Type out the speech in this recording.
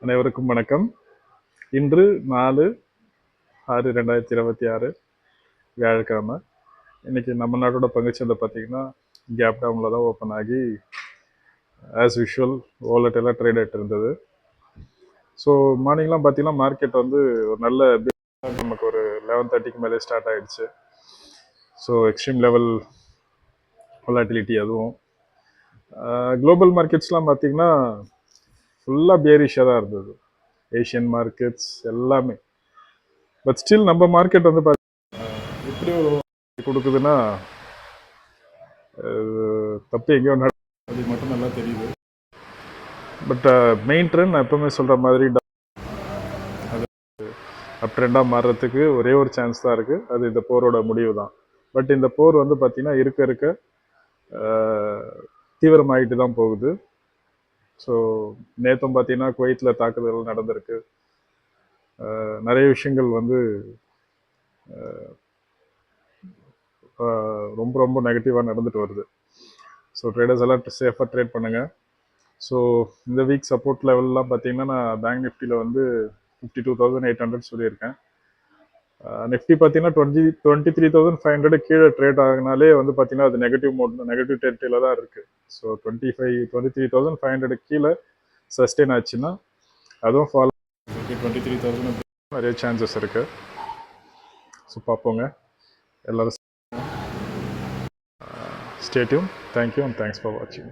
அனைவருக்கும் வணக்கம். இன்று 4/6/2026 வியாழக்கிழமை. இன்னைக்கு நம்ம நாட்டோட பங்குச்சந்தை பார்த்தீங்கன்னா கேப் டவுனில் தான் ஓப்பன் ஆகி ஆஸ் யூஷுவல் வாலட்டைலாக ட்ரேட் ஆகிட்டு இருந்தது. ஸோ மார்னிங்லாம் பார்த்தீங்கன்னா மார்க்கெட் வந்து ஒரு நல்ல நமக்கு ஒரு 11:30க்கு மேலே ஸ்டார்ட் ஆகிடுச்சு. ஸோ எக்ஸ்ட்ரீம் லெவல் வாலட்டிலிட்டி அதுவும். குளோபல் மார்க்கெட்ஸ்லாம் பார்த்தீங்கன்னா ஃபுல்லாக பேரிஷாக தான் இருந்தது. ஏஷியன் மார்க்கெட்ஸ் எல்லாமே. பட் ஸ்டில் நம்ம மார்க்கெட் வந்து எப்படி ஒரு கொடுக்குதுன்னா தப்பு எங்கேயோ அது மட்டும் நல்லா தெரியுது. பட் மெயின் ட்ரெண்ட் நான் எப்பவுமே சொல்கிற மாதிரி அது அப் ட்ரெண்டாக மாறுறதுக்கு ஒரே ஒரு சான்ஸ் தான் இருக்குது. அது இந்த போரோட முடிவு தான். பட் இந்த போர் வந்து பார்த்திங்கன்னா இருக்க தீவிரமாகிட்டு தான் போகுது. ஸோ நேற்றும் பார்த்தீங்கன்னா குவைத்தில் தாக்குதல்கள் நடந்திருக்கு. நிறைய விஷயங்கள் வந்து ரொம்ப ரொம்ப நெகட்டிவாக நடந்துட்டு வருது. ஸோ ட்ரேடர்ஸ் எல்லாம் சேஃபாக ட்ரேட் பண்ணுங்கள். ஸோ இந்த வீக் சப்போர்ட் லெவல்லாம் பார்த்தீங்கன்னா நான் பேங்க் நிஃப்டியில் வந்து 52,800 சொல்லியிருக்கேன். நிஃப்டி பார்த்தீங்கன்னா 23,500 கீழே ட்ரேட் ஆகினாலே வந்து பார்த்தீங்கன்னா அது நெகட்டிவ் டெரிட்டரியில் தான் இருக்குது. ஸோ 23,500 கீழே சஸ்டெயின் ஆச்சுன்னா அதுவும் ஃபாலோ 23,000 நிறைய சான்சஸ் இருக்குது. ஸோ பார்ப்போங்க. எல்லோரும் stay tune. Thank you and thanks for வாட்சிங்.